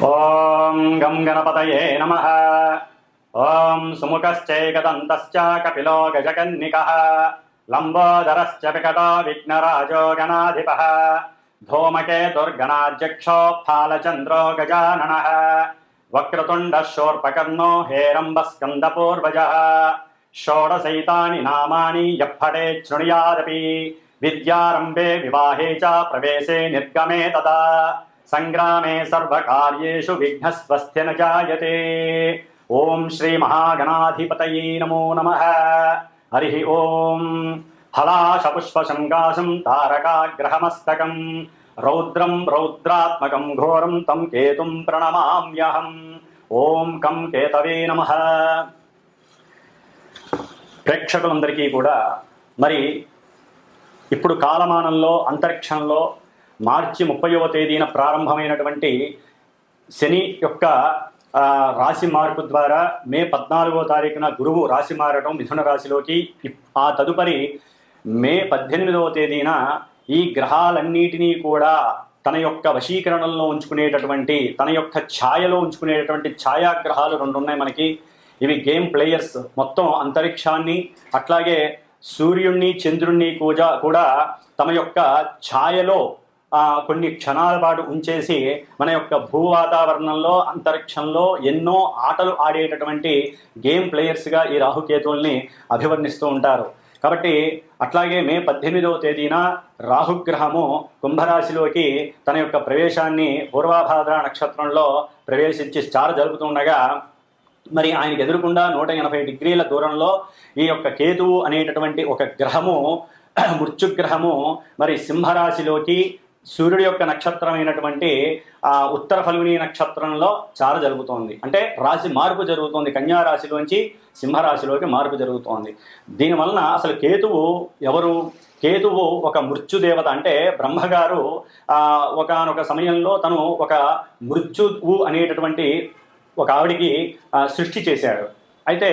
ఓం గం గణపతయే నమః. ఓం సుముఖశ్చైకదంతశ్చ కపిలో గజకన్నికః లంబోదరశ్చ వికటో విఘ్నరాజో గణాధిపః ధూమకేతుర్గణాధ్యక్షో ఫాలచంద్రో గజాననః వక్రతుండః శూర్పకర్ణో హేరంబస్కందపూర్వజः షోడశైతాని నామాని యప్పఠేత్ శృణుయాదపి విద్యారంభే వివాహే చ ప్రవేశే నిర్గమే తదా సంగ్రామే సర్వకార్యేషు విఘ్నస్వస్తి న జాయతే. ఓం శ్రీ మహాగణాధిపతయే నమో నమః. హరి ఓం. హలాశపుష్పశంకాశం తారకాగ్రహమస్తకం రౌద్రం రౌద్రాత్మకం ఘోరం తం కేతుం ప్రణమామ్యహం. ఓం కం కేతవే నమః. ప్రేక్షకులందరికీ కూడా మరి ఇప్పుడు కాలమానంలో అంతరిక్షంలో మార్చి 30వ తేదీన ప్రారంభమైనటువంటి శని యొక్క రాశి మార్పు ద్వారా మే 14వ తారీఖున గురువు రాశి మారడం మిథున రాశిలోకి, ఆ తదుపరి మే 18వ తేదీన ఈ గ్రహాలన్నిటినీ కూడా తన యొక్క వశీకరణంలో ఉంచుకునేటటువంటి, తన యొక్క ఛాయలో ఉంచుకునేటటువంటి ఛాయాగ్రహాలు రెండు ఉన్నాయి మనకి. ఇవి గేమ్ ప్లేయర్స్ మొత్తం అంతరిక్షాన్ని అట్లాగే సూర్యుణ్ణి చంద్రుణ్ణి కూడా తమ యొక్క ఛాయలో కొన్ని క్షణాల పాటు ఉంచేసి మన యొక్క భూ వాతావరణంలో అంతరిక్షంలో ఎన్నో ఆటలు ఆడేటటువంటి గేమ్ ప్లేయర్స్గా ఈ రాహుకేతువుల్ని అభివర్ణిస్తూ ఉంటారు. కాబట్టి అట్లాగే మే 18వ తేదీన రాహుగ్రహము కుంభరాశిలోకి తన యొక్క ప్రవేశాన్ని పూర్వాభాద్ర నక్షత్రంలో ప్రవేశించి స్టార్ జరుపుతుండగా మరి ఆయనకు ఎదురుకుండా 180 డిగ్రీల దూరంలో ఈ యొక్క కేతువు అనేటటువంటి ఒక గ్రహము, మృత్యుగ్రహము మరి సింహరాశిలోకి సూర్యుడి యొక్క నక్షత్రమైనటువంటి ఉత్తర ఫల్గుని నక్షత్రంలో చార జరుగుతోంది. అంటే రాశి మార్పు జరుగుతోంది, కన్యా రాశిలోంచి సింహరాశిలోకి మార్పు జరుగుతోంది. దీనివలన అసలు కేతువు ఎవరు? కేతువు ఒక మృత్యుదేవత. అంటే బ్రహ్మగారు ఒకానొక సమయంలో తను ఒక మృత్యువు అనేటటువంటి ఒక ఆవిడికి సృష్టి చేశాడు. అయితే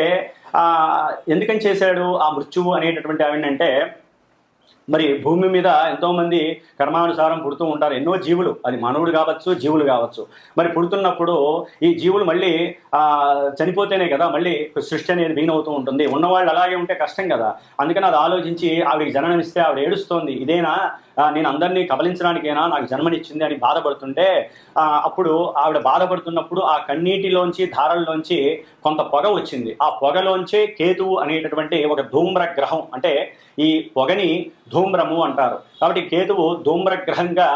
ఎందుకని చేశాడు ఆ మృత్యువు అనేటటువంటి ఆవిడంటే, మరి భూమి మీద ఎంతోమంది కర్మానుసారం పుడుతూ ఉంటారు, ఎన్నో జీవులు, అది మానవుడు కావచ్చు జీవులు కావచ్చు. మరి పుడుతున్నప్పుడు ఈ జీవులు మళ్ళీ చనిపోతేనే కదా మళ్ళీ సృష్టి అనేది వీణవుతూ ఉంటుంది. ఉన్నవాళ్ళు అలాగే ఉంటే కష్టం కదా. అందుకని అది ఆలోచించి ఆవిడికి జననమిస్తే ఆవిడ ఏడుస్తోంది, ఇదేనా నేను అందరినీ కబలించడానికేనా నాకు జన్మనిచ్చింది అని బాధపడుతుంటే, అప్పుడు ఆవిడ బాధపడుతున్నప్పుడు ఆ కన్నీటిలోంచి ధారల్లోంచి కొంత పొగ వచ్చింది. ఆ పొగలోంచే కేతువు అనేటటువంటి ఒక ధూమ్ర గ్రహం, అంటే ఈ పొగని ధూమ్రము అంటారు. కాబట్టి కేతువు ధూమ్రగ్రహంగా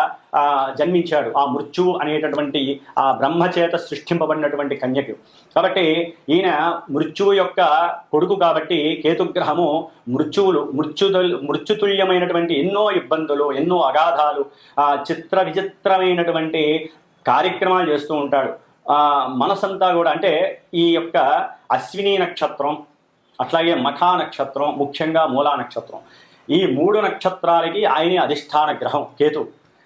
జన్మించాడు ఆ మృత్యువు అనేటటువంటి ఆ బ్రహ్మచేత సృష్టింపబడినటువంటి కన్యకు. కాబట్టి ఈయన మృత్యువు యొక్క కొడుకు కాబట్టి కేతుగ్రహము మృత్యుతుల్యమైనటువంటి ఎన్నో ఇబ్బందులు, ఎన్నో అగాధాలు, చిత్ర విచిత్రమైనటువంటి కార్యక్రమాలు చేస్తూ ఉంటాడు. మనసంతా కూడా, అంటే ఈ యొక్క అశ్విని నక్షత్రం అట్లాగే మఖా నక్షత్రం, ముఖ్యంగా మూలా నక్షత్రం, ఈ 3 నక్షత్రాలకి ఆయన అధిష్టాన గ్రహం కేతు.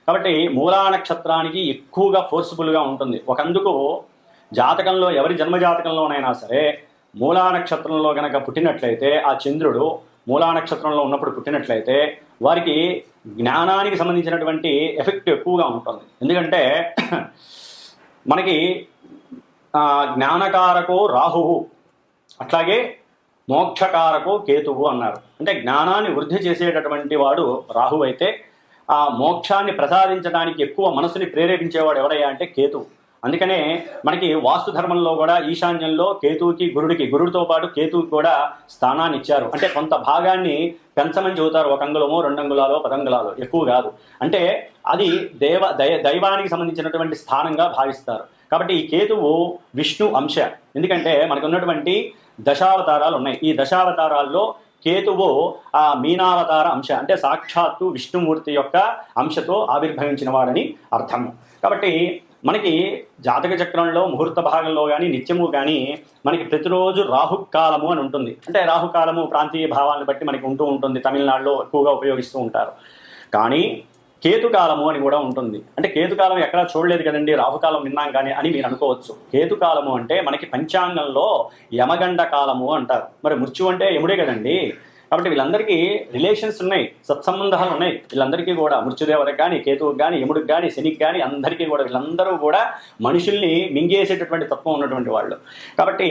కాబట్టి మూలా నక్షత్రానికి ఎక్కువగా ఫోర్స్ఫుల్గా ఉంటుంది. ఒకందుకు జాతకంలో ఎవరి జన్మజాతకంలోనైనా సరే మూలా నక్షత్రంలో కనుక పుట్టినట్లయితే, ఆ చంద్రుడు మూలా నక్షత్రంలో ఉన్నప్పుడు పుట్టినట్లయితే వారికి జ్ఞానానికి సంబంధించినటువంటి ఎఫెక్ట్ ఎక్కువగా ఉంటుంది. ఎందుకంటే మనకి జ్ఞానకారకో రాహువు, అట్లాగే మోక్షకారకో కేతువు అన్నారు. అంటే జ్ఞానాన్ని వృద్ధి చేసేటటువంటి వాడు రాహువు అయితే, ఆ మోక్షాన్ని ప్రసాదించడానికి ఎక్కువ మనసుని ప్రేరేపించేవాడు ఎవరయ్యా అంటే కేతువు. అందుకనే మనకి వాస్తు ధర్మంలో కూడా ఈశాన్యంలో కేతువుకి గురుడితో పాటు కేతువుకి కూడా స్థానాన్ని ఇచ్చారు. అంటే కొంత భాగాన్ని పెంచమని చెబుతారు, 1 అంగుళమో 2 అంగుళాలో 10 అంగుళాలు, ఎక్కువ కాదు. అంటే అది దైవానికి సంబంధించినటువంటి స్థానంగా భావిస్తారు. కాబట్టి ఈ కేతువు విష్ణు అంశ. ఎందుకంటే మనకు ఉన్నటువంటి దశావతారాలు ఉన్నాయి. ఈ దశావతారాల్లో కేతువు ఆ మీనావతార అంశ, అంటే సాక్షాత్తు విష్ణుమూర్తి యొక్క అంశతో ఆవిర్భవించిన వాడని అర్థము. కాబట్టి మనకి జాతక చక్రంలో ముహూర్త భాగంలో కానీ నిత్యము కానీ మనకి ప్రతిరోజు రాహుకాలము అని ఉంటుంది. అంటే రాహుకాలము ప్రాంతీయ భావాలను బట్టి మనకి ఉంటూ ఉంటుంది. తమిళనాడులో ఎక్కువగా ఉపయోగిస్తూ ఉంటారు. కానీ కేతుకాలము అని కూడా ఉంటుంది. అంటే కేతుకాలం ఎక్కడా చూడలేదు కదండి, రాహుకాలం విన్నాం కానీ అని మీరు అనుకోవచ్చు. కేతుకాలము అంటే మనకి పంచాంగంలో యమగండ కాలము అంటారు. మరి మృత్యు అంటే యముడే కదండి. కాబట్టి వీళ్ళందరికీ రిలేషన్స్ ఉన్నాయి, సత్సంబంధాలు ఉన్నాయి. వీళ్ళందరికీ కూడా మృత్యుదేవతకు కానీ, కేతువుకి కానీ, యముడికి కానీ, శనికి కానీ అందరికీ కూడా వీళ్ళందరూ కూడా మనుషుల్ని మింగేసేటటువంటి తత్వం ఉన్నటువంటి వాళ్ళు. కాబట్టి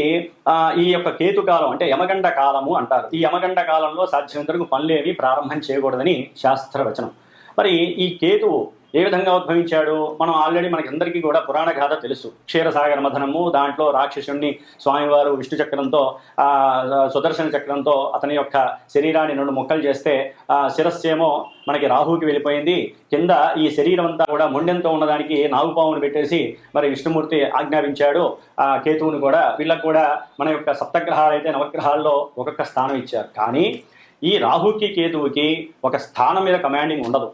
ఈ యొక్క కేతు కాలం అంటే యమగండ కాలము అంటారు. ఈ యమగండ కాలంలో సాధ్యమైనంత వరకు పనులేవి ప్రారంభం చేయకూడదని శాస్త్రవచనం. మరి ఈ కేతువు ఏ విధంగా ఉద్భవించాడు? మనం ఆల్రెడీ మనకి అందరికీ కూడా పురాణ గాథ తెలుసు. క్షీరసాగర మథనము, దాంట్లో రాక్షసుణ్ణి స్వామివారు విష్ణు చక్రంతో సుదర్శన చక్రంతో అతని యొక్క శరీరాన్ని 2 ముక్కలు చేస్తే శిరస్సేమో మనకి రాహుకి వెళ్ళిపోయింది. కింద ఈ శరీరం అంతా కూడా మొండెంతో ఉన్నదానికి నాగుపామును పెట్టేసి మరి విష్ణుమూర్తి ఆజ్ఞాపించాడు ఆ కేతువుని కూడా. వీళ్ళకు కూడా మన యొక్క సప్తగ్రహాలు అయితే నవగ్రహాల్లో ఒక్కొక్క స్థానం ఇచ్చారు. కానీ ఈ రాహుకి కేతువుకి ఒక స్థానం మీద కమాండింగ్ ఉండదు,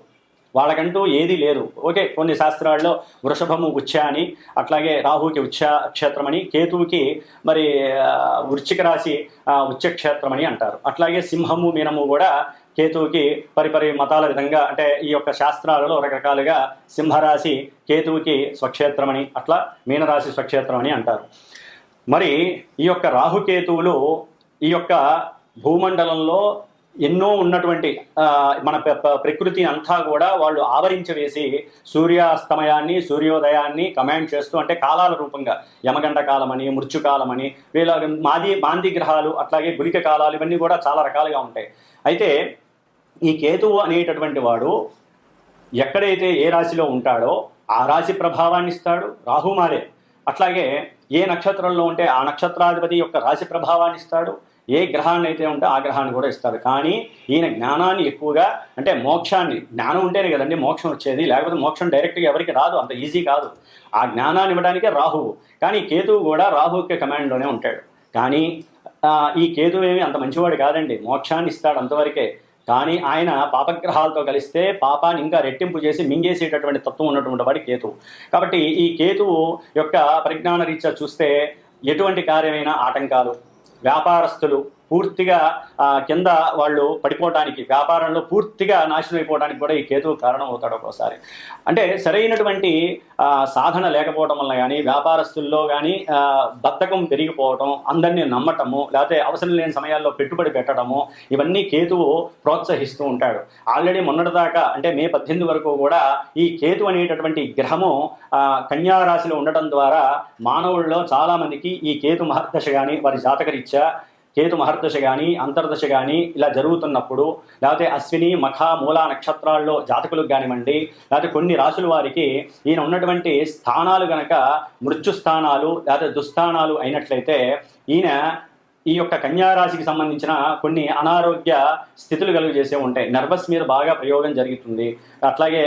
వాళ్ళకంటూ ఏది లేదు. ఓకే, కొన్ని శాస్త్రాల్లో వృషభము ఉచ్చ అని, అట్లాగే రాహుకి ఉచ్చ క్షేత్రం అని, కేతువుకి మరి వృశ్చిక రాశి ఉచ్చక్షేత్రం అని అంటారు. అట్లాగే సింహము మీనము కూడా కేతువుకి పరిపరి మతాల విధంగా అంటే ఈ యొక్క శాస్త్రాలలో రకరకాలుగా సింహరాశి కేతువుకి స్వక్షేత్రం అని, అట్లా మీనరాశి స్వక్షేత్రం అని అంటారు. మరి ఈ యొక్క రాహుకేతువులు ఈ యొక్క భూమండలంలో ఎన్నో ఉన్నటువంటి మన ప్రకృతి అంతా కూడా వాళ్ళు ఆవరించవేసి సూర్యాస్తమయాన్ని సూర్యోదయాన్ని కమాండ్ చేస్తూ, అంటే కాలాల రూపంగా యమగండ కాలమని, మృత్యుకాలమని, వీళ్ళ మాంది గ్రహాలు, అట్లాగే గుళిక కాలాలు, ఇవన్నీ కూడా చాలా రకాలుగా ఉంటాయి. అయితే ఈ కేతువు అనేటటువంటి వాడు ఎక్కడైతే ఏ రాశిలో ఉంటాడో ఆ రాశి ప్రభావాన్ని ఇస్తాడు. రాహుమాలే అట్లాగే ఏ నక్షత్రంలో ఉంటే ఆ నక్షత్రాధిపతి యొక్క రాశి ప్రభావాన్ని ఇస్తాడు. ఏ గ్రహాన్ని అయితే ఉంటే ఆ గ్రహాన్ని కూడా ఇస్తాడు. కానీ ఈయన జ్ఞానాన్ని ఎక్కువగా, అంటే మోక్షాన్ని, జ్ఞానం ఉంటేనే కదండి మోక్షం వచ్చేది, లేకపోతే మోక్షం డైరెక్ట్గా ఎవరికి రాదు, అంత ఈజీ కాదు. ఆ జ్ఞానాన్ని ఇవ్వడానికే రాహువు. కానీ కేతువు కూడా రాహువుకి కమాండ్లోనే ఉంటాడు. కానీ ఈ కేతువు ఏమి అంత మంచివాడు కాదండి, మోక్షాన్ని ఇస్తాడు అంతవరకే. కానీ ఆయన పాపగ్రహాలతో కలిస్తే పాపాన్ని ఇంకా రెట్టింపు చేసి మింగేసేటటువంటి తత్వం ఉన్నటువంటి వాడి కేతువు. కాబట్టి ఈ కేతువు యొక్క పరిజ్ఞాన రీత్యా చూస్తే ఎటువంటి కార్యమైన ఆటంకాలు, వ్యాపారస్తులు పూర్తిగా కింద వాళ్ళు పడిపోవడానికి, వ్యాపారంలో పూర్తిగా నాశనం అయిపోవడానికి కూడా ఈ కేతువు కారణం అవుతాడు ఒక్కోసారి. అంటే సరైనటువంటి సాధన లేకపోవడం వల్ల కానీ, వ్యాపారస్తుల్లో కానీ బద్ధకం పెరిగిపోవటం, అందరినీ నమ్మటము, లేకపోతే అవసరం లేని సమయాల్లో పెట్టుబడి పెట్టడము, ఇవన్నీ కేతువు ప్రోత్సహిస్తూ ఉంటాడు. ఆల్రెడీ మొన్నటిదాకా అంటే మే 18 వరకు కూడా ఈ కేతు అనేటటువంటి గ్రహము కన్యారాశిలో ఉండటం ద్వారా మానవుల్లో చాలామందికి ఈ కేతు మహర్దశ కానీ, వారి జాతకరీత్యా కేతు మహర్దశ కానీ, అంతర్దశ కానీ ఇలా జరుగుతున్నప్పుడు, లేకపోతే అశ్విని మఖ మూల నక్షత్రాల్లో జాతకులకు కానివ్వండి, లేకపోతే కొన్ని రాశుల వారికి ఈయన ఉన్నటువంటి స్థానాలు గనక మృత్యు స్థానాలు లేకపోతే దుస్థానాలు అయినట్లయితే ఈయన ఈ యొక్క కన్యారాశికి సంబంధించిన కొన్ని అనారోగ్య స్థితులు కలుగజేసే ఉంటాయి. నర్వస్ మీద బాగా ప్రయోగం జరుగుతుంది. అట్లాగే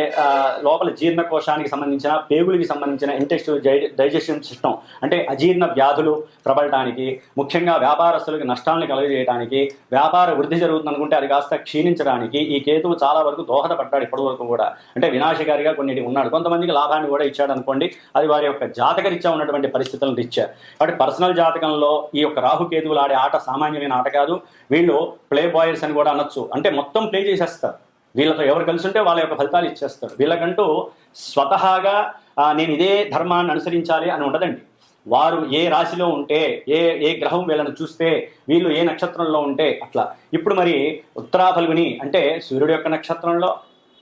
లోపల జీర్ణకోశానికి సంబంధించిన, పేగులకి సంబంధించిన ఇంటెస్టివ్ డైజెషన్ సిస్టమ్ అంటే అజీర్ణ వ్యాధులు ప్రబలటానికి, ముఖ్యంగా వ్యాపారస్తులకు నష్టాలను కలుగజేయడానికి, వ్యాపార వృద్ధి జరుగుతుంది అనుకుంటే అది కాస్త క్షీణించడానికి ఈ కేతువు చాలా వరకు దోహదపడ్డాడు ఇప్పటి వరకు కూడా. అంటే వినాశకారిగా కొన్నిటి ఉన్నాడు. కొంతమందికి లాభాన్ని కూడా ఇచ్చాడు అనుకోండి, అది వారి యొక్క జాతకరీత్యా ఉన్నటువంటి పరిస్థితులను రీత్యా. కాబట్టి పర్సనల్ జాతకంలో ఈ యొక్క రాహుకేతువుల ఆట సామాన్యమైన ఆట కాదు. వీళ్ళు ప్లే బాయర్స్ అని కూడా అనొచ్చు. అంటే మొత్తం ప్లే చేసేస్తారు. వీళ్ళతో ఎవరు కలిసి ఉంటే వాళ్ళ యొక్క ఫలితాలు ఇచ్చేస్తారు. వీళ్ళకంటూ స్వతహాగా నేను ఇదే ధర్మాన్ని అనుసరించాలి అని ఉండదండి. వారు ఏ రాశిలో ఉంటే, ఏ గ్రహం వీళ్ళని చూస్తే, వీళ్ళు ఏ నక్షత్రంలో ఉంటే అట్లా. ఇప్పుడు మరి ఉత్తరాఫల్గుని అంటే సూర్యుడు యొక్క నక్షత్రంలో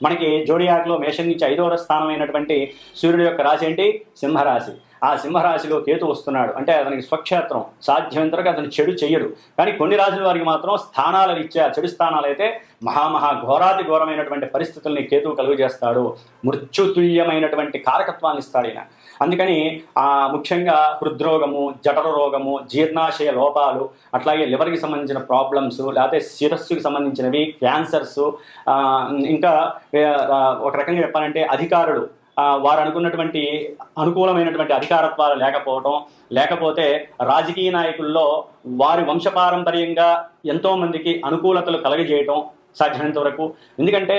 మనకి జోడియాక్లో మేషం నుంచి 5వ స్థానం అయినటువంటి సూర్యుడు యొక్క రాశి ఏంటి? సింహరాశి. ఆ సింహరాశిలో కేతు వస్తున్నాడు అంటే అతనికి స్వక్షేత్రం. సాధ్యమైనంతవరకు అతను చెడు చెయ్యడు. కానీ కొన్ని రాశుల వారికి మాత్రం స్థానాల రీత్యా చెడు స్థానాలు అయితే ఘోరాతి ఘోరమైనటువంటి పరిస్థితుల్ని కేతువు కలుగజేస్తాడు. మృత్యుతుల్యమైనటువంటి కారకత్వాన్ని ఇస్తాడు ఈయన. అందుకని ముఖ్యంగా హృద్రోగము, జఠర రోగము, జీర్ణాశయ లోపాలు, అట్లాగే లివర్కి సంబంధించిన ప్రాబ్లమ్స్, లేకపోతే శిరస్సుకి సంబంధించినవి, క్యాన్సర్స్, ఇంకా ఒక రకంగా చెప్పాలంటే అధికారులు వారు అనుకున్నటువంటి అనుకూలమైనటువంటి అధికారత్వాలు లేకపోవటం, లేకపోతే రాజకీయ నాయకుల్లో వారి వంశపారంపర్యంగా ఎంతోమందికి అనుకూలతలు కలగజేయటం సాధ్యమైనంత వరకు. ఎందుకంటే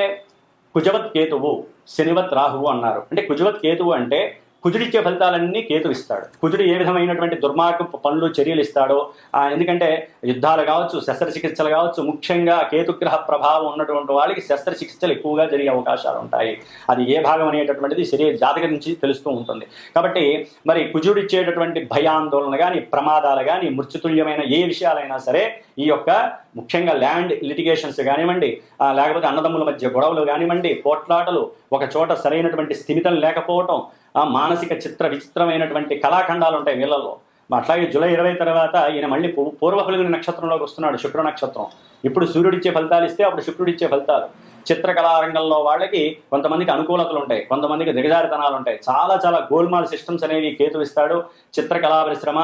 కుజవత్ కేతువు శనివత్ రాహువు అన్నారు. అంటే కుజవత్ కేతువు అంటే కుజుడిచ్చే ఫలితాలన్నీ కేతు ఇస్తాడు. కుజుడు ఏ విధమైనటువంటి దుర్మార్గపు పనులు చర్యలు ఇస్తాడో, ఎందుకంటే యుద్ధాలు కావచ్చు, శస్త్రచికిత్సలు కావచ్చు, ముఖ్యంగా కేతుగ్రహ ప్రభావం ఉన్నటువంటి వాళ్ళకి శస్త్రచికిత్సలు ఎక్కువగా జరిగే అవకాశాలు ఉంటాయి. అది ఏ భాగం అనేటటువంటిది శరీర జాతకం నుంచి తెలుస్తూ ఉంటుంది. కాబట్టి మరి కుజుడు ఇచ్చేటటువంటి భయాందోళన కానీ, ప్రమాదాలు కానీ, మృత్యుతుల్యమైన ఏ విషయాలైనా సరే, ఈ యొక్క ముఖ్యంగా ల్యాండ్ లిటిగేషన్స్ కానివ్వండి, లేకపోతే అన్నదమ్ముల మధ్య గొడవలు కానివ్వండి, పోట్లాటలు, ఒక చోట సరైనటువంటి స్థిమితం లేకపోవటం, మానసిక చిత్ర విచిత్రమైనటువంటి కళాఖండాలు ఉంటాయి వీళ్ళలో. అట్లాగే జూలై 20 తర్వాత ఈయన మళ్ళీ పూర్వ ఫల్గుని నక్షత్రంలోకి వస్తున్నాడు, శుక్ర నక్షత్రం. ఇప్పుడు సూర్యుడిచ్చే ఫలితాలు ఇస్తే అప్పుడు శుక్రుడిచ్చే ఫలితాలు. చిత్రకళారంగంలో వాళ్ళకి కొంతమందికి అనుకూలతలు ఉంటాయి, కొంతమందికి దిగజారితనాలు ఉంటాయి. చాలా చాలా గోల్మాల్ సిస్టమ్స్ అనేవి కేతు ఇస్తాడు. చిత్రకళా పరిశ్రమ,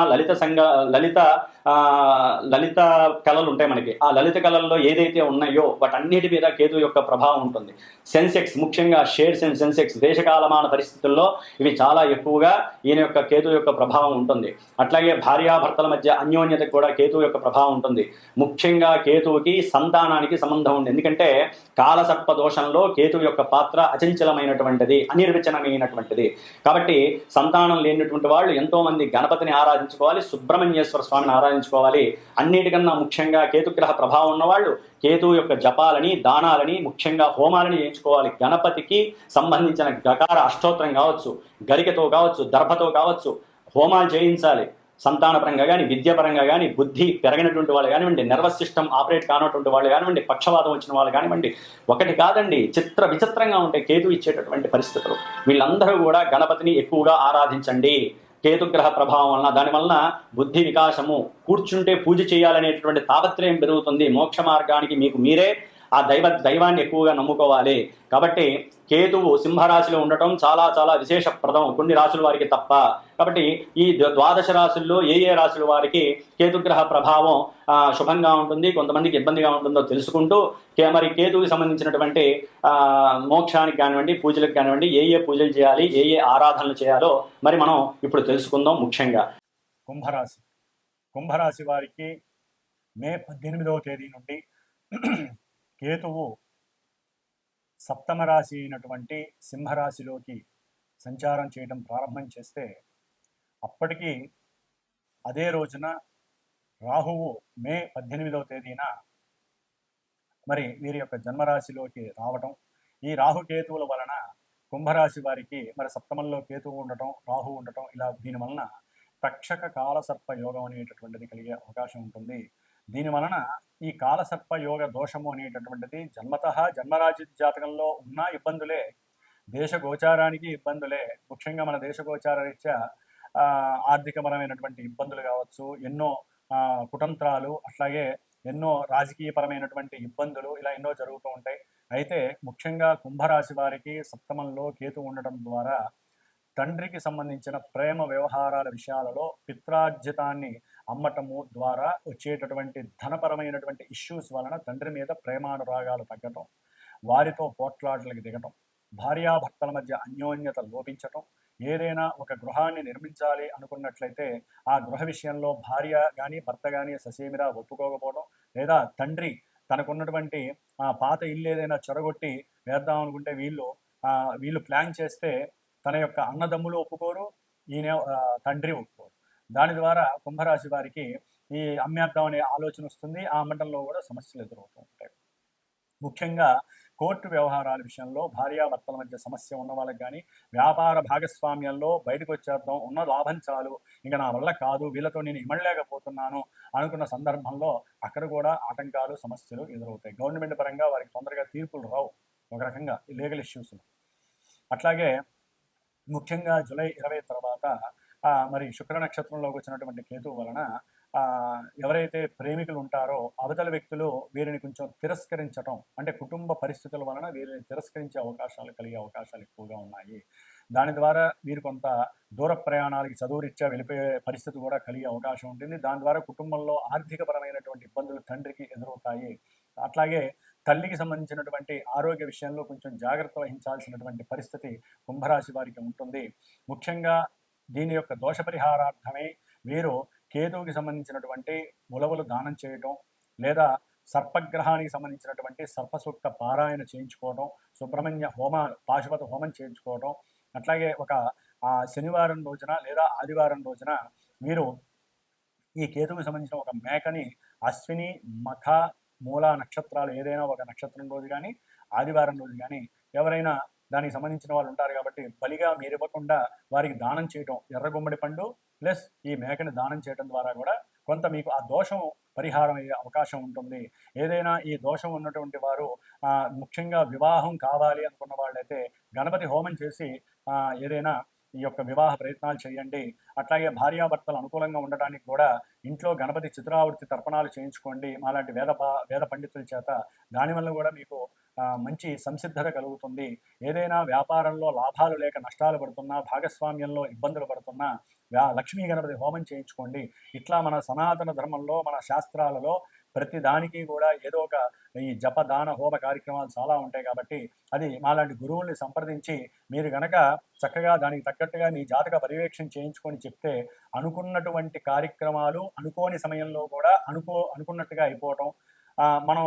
లలిత కళలు ఉంటాయి మనకి. ఆ లలిత కళల్లో ఏదైతే ఉన్నాయో వాటన్నిటి మీద కేతు యొక్క ప్రభావం ఉంటుంది. సెన్సెక్స్, ముఖ్యంగా షేర్స్ అండ్ సెన్సెక్స్, దేశకాలమాన పరిస్థితుల్లో ఇవి చాలా ఎక్కువగా ఈయన యొక్క కేతు యొక్క ప్రభావం ఉంటుంది. అట్లాగే భార్యాభర్తల మధ్య అన్యోన్యతకు కూడా కేతు యొక్క ప్రభావం ఉంటుంది. ముఖ్యంగా కేతువుకి సంతానానికి సంబంధం ఉంది. ఎందుకంటే కాలసర్ప దోషంలో కేతు యొక్క పాత్ర అచంచలమైనటువంటిది, అనిర్వచనమైనటువంటిది. కాబట్టి సంతానం లేనటువంటి వాళ్ళు ఎంతో మంది గణపతిని ఆరాధించుకోవాలి, సుబ్రహ్మణ్యేశ్వర స్వామిని ఆరాధించుకోవాలి. అన్నిటికన్నా ముఖ్యంగా కేతుగ్రహ ప్రభావం ఉన్నవాళ్ళు కేతువు యొక్క జపాలని, దానాలని, ముఖ్యంగా హోమాలని చేయించుకోవాలి. గణపతికి సంబంధించిన గకార అష్టోత్తరం కావచ్చు, గరికతో కావచ్చు, దర్భతో కావచ్చు, హోమాలు చేయించాలి. సంతానపరంగా కానీ, విద్యాపరంగా కానీ, బుద్ధి పెరగినటువంటి వాళ్ళు కానివ్వండి, నర్వస్ సిస్టమ్ ఆపరేట్ కానటువంటి వాళ్ళు కానివ్వండి, పక్షవాతం వచ్చిన వాళ్ళు కానివ్వండి, ఒకటి కాదండి, చిత్ర విచిత్రంగా ఉంటాయి కేతు ఇచ్చేటటువంటి పరిస్థితులు. వీళ్ళందరూ కూడా గణపతిని ఎక్కువగా ఆరాధించండి. కేతుగ్రహ ప్రభావం వలన, దానివలన బుద్ధి వికాసము, కూర్చుంటే పూజ చేయాలనేటువంటి తాపత్రయం పెరుగుతుంది. మోక్ష మార్గానికి మీకు మీరే ఆ దైవాన్ని ఎక్కువగా నమ్ముకోవాలి. కాబట్టి కేతువు సింహరాశిలో ఉండటం చాలా చాలా విశేషప్రదం, కొన్ని రాశుల వారికి తప్ప. కాబట్టి ఈ ద్వాదశ రాశుల్లో ఏ రాశుల వారికి కేతుగ్రహ ప్రభావం శుభంగా ఉంటుంది, కొంతమందికి ఇబ్బందిగా ఉంటుందో తెలుసుకుంటూ, మరి కేతువుకి సంబంధించినటువంటి మోక్షానికి కానివ్వండి, పూజలకు కానివ్వండి, ఏ పూజలు చేయాలి, ఏ ఆరాధనలు చేయాలో మరి మనం ఇప్పుడు తెలుసుకుందాం. ముఖ్యంగా కుంభరాశి వారికి మే 18వ తేదీ నుండి కేతువు సప్తమ రాశి అయినటువంటి సింహరాశిలోకి సంచారం చేయడం ప్రారంభం చేస్తే, అప్పటికి అదే రోజున రాహువు మే 18వ తేదీన మరి వీరి యొక్క జన్మరాశిలోకి రావటం, ఈ రాహుకేతువుల వలన కుంభరాశి వారికి మరి సప్తమంలో కేతువు ఉండటం, రాహు ఉండటం, ఇలా దీని వలన తక్షక కాలసర్ప యోగం అనేటటువంటిది కలిగే అవకాశం ఉంటుంది. దీని వలన ఈ కాలసర్ప యోగ దోషము అనేటటువంటిది జన్మరాశి జాతకంలో ఉన్న ఇబ్బందులే, దేశ గోచారానికి ఇబ్బందులే. ముఖ్యంగా మన దేశ గోచార రీత్యా ఆర్థికపరమైనటువంటి ఇబ్బందులు కావచ్చు, ఎన్నో కుతంత్రాలు, అట్లాగే ఎన్నో రాజకీయపరమైనటువంటి ఇబ్బందులు, ఇలా ఎన్నో జరుగుతూ ఉంటాయి. అయితే ముఖ్యంగా కుంభరాశి వారికి సప్తమంలో కేతు ఉండటం ద్వారా తండ్రికి సంబంధించిన ప్రేమ వ్యవహారాల విషయాలలో పిత్రార్జితాన్ని అమ్మటము ద్వారా వచ్చేటటువంటి ధనపరమైనటువంటి ఇష్యూస్ వలన తండ్రి మీద ప్రేమానురాగాలు తగ్గటం, వారితో పోట్లాటలకు దిగటం, భార్యాభర్తల మధ్య అన్యోన్యత లోపించటం, ఏదైనా ఒక గృహాన్ని నిర్మించాలి అనుకున్నట్లయితే ఆ గృహ విషయంలో భార్య కానీ భర్త కానీ ససేమిరా ఒప్పుకోకపోవడం, లేదా తండ్రి తనకున్నటువంటి పాత ఇల్లు ఏదైనా చొరగొట్టి వేద్దాం అనుకుంటే వీళ్ళు ప్లాన్ చేస్తే తన యొక్క అన్నదమ్ములు ఒప్పుకోరు, ఈయన తండ్రి ఒప్పుకోరు. దాని ద్వారా కుంభరాశి వారికి ఈ అమ్మేద్దాం అనే ఆలోచన వస్తుంది. ఆ అమ్మటంలో కూడా సమస్యలు ఎదురవుతూ ఉంటాయి. ముఖ్యంగా కోర్టు వ్యవహారాల విషయంలో భార్యాభర్తల మధ్య సమస్య ఉన్న వాళ్ళకి కానీ, వ్యాపార భాగస్వామ్యంలో బయటకు వచ్చేద్దాం, ఉన్న లాభం చాలు, ఇంకా నా వల్ల కాదు, వీళ్ళతో నేను ఇమడలేకపోతున్నాను అనుకున్న సందర్భంలో అక్కడ కూడా ఆటంకాలు, సమస్యలు ఎదురవుతాయి. గవర్నమెంట్ పరంగా వారికి తొందరగా తీర్పులు రావు, ఒక రకంగా లీగల్ ఇష్యూస్. అట్లాగే ముఖ్యంగా జూలై 20 తర్వాత మరి శుక్ర నక్షత్రంలోకి వచ్చినటువంటి కేతువు వలన ఎవరైతే ప్రేమికులు ఉంటారో అవతల వ్యక్తులు వీరిని కొంచెం తిరస్కరించటం, అంటే కుటుంబ పరిస్థితుల వలన వీరిని తిరస్కరించే అవకాశాలు కలిగే అవకాశాలు ఎక్కువగా ఉన్నాయి. దాని ద్వారా వీరు కొంత దూర ప్రయాణాలకి చదువురీత్యా వెళ్ళిపోయే పరిస్థితి కూడా కలిగే అవకాశం ఉంటుంది. దాని ద్వారా కుటుంబంలో ఆర్థికపరమైనటువంటి ఇబ్బందులు తండ్రికి ఎదురవుతాయి. అట్లాగే తల్లికి సంబంధించినటువంటి ఆరోగ్య విషయంలో కొంచెం జాగ్రత్త వహించాల్సినటువంటి పరిస్థితి కుంభరాశి వారికి ఉంటుంది. ముఖ్యంగా దీని యొక్క దోష పరిహారార్థమై వీరు కేతువుకి సంబంధించినటువంటి ఉలవలు దానం చేయటం, లేదా సర్పగ్రహానికి సంబంధించినటువంటి సర్పసూక్త పారాయణ చేయించుకోవడం, సుబ్రహ్మణ్య హోమ పాశుపత హోమం చేయించుకోవడం, అట్లాగే ఒక ఆ శనివారం రోజున లేదా ఆదివారం రోజున మీరు ఈ కేతువుకి సంబంధించిన ఒక మేకని అశ్విని, మఖ, మూల నక్షత్రాలు ఏదైనా ఒక నక్షత్రం రోజు కానీ ఆదివారం రోజు కానీ ఎవరైనా దానికి సంబంధించిన వాళ్ళు ఉంటారు కాబట్టి బలిగా మీరు ఇవ్వకుండా వారికి దానం చేయటం, ఎర్ర గుమ్మడి పండు ప్లస్ ఈ మేకని దానం చేయడం ద్వారా కూడా కొంత మీకు ఆ దోషం పరిహారం అయ్యే అవకాశం ఉంటుంది. ఏదైనా ఈ దోషం ఉన్నటువంటి వారు ముఖ్యంగా వివాహం కావాలి అనుకున్న వాళ్ళైతే గణపతి హోమం చేసి ఏదైనా ఈ యొక్క వివాహ ప్రయత్నాలు చేయండి. అట్లాగే భార్యాభర్తలు అనుకూలంగా ఉండడానికి కూడా ఇంట్లో గణపతి చిత్రావృత్తి తర్పణాలు చేయించుకోండి మాలాంటి వేద పండితుల చేత. దానివల్ల కూడా మీకు మంచి సంసిద్ధత కలుగుతుంది. ఏదైనా వ్యాపారంలో లాభాలు లేక నష్టాలు పడుతున్నా, భాగస్వామ్యంలో ఇబ్బందులు పడుతున్నా లక్ష్మీ గణపతి హోమం చేయించుకోండి. ఇట్లా మన సనాతన ధర్మంలో, మన శాస్త్రాలలో ప్రతి దానికి కూడా ఏదో ఒక ఈ జప దాన హోమ కార్యక్రమాలు చాలా ఉంటాయి కాబట్టి అది మాలాంటి గురువుల్ని సంప్రదించి మీరు గనక చక్కగా దానికి తగ్గట్టుగా మీ జాతక పర్యవేక్షణ చేయించుకొని చెప్తే అనుకున్నటువంటి కార్యక్రమాలు అనుకోని సమయంలో కూడా అనుకున్నట్టుగా అయిపోవటం, మనం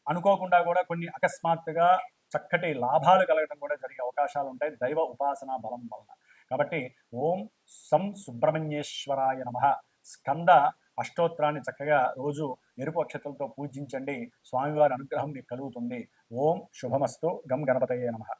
అనుకోకుండా కూడా కొన్ని అకస్మాత్తుగా చక్కటి లాభాలు కలగడం కూడా జరిగే అవకాశాలు ఉంటాయి దైవ ఉపాసన బలం వలన. కాబట్టి ఓం సం సుబ్రహ్మణ్యేశ్వరాయ నమః స్కంద అష్టోత్తరాన్ని చక్కగా రోజు ఎరుపు అక్షతలతో పూజించండి. స్వామివారి అనుగ్రహం మీకు కలుగుతుంది. ఓం శుభమస్తు. గం గణపతయే నమః.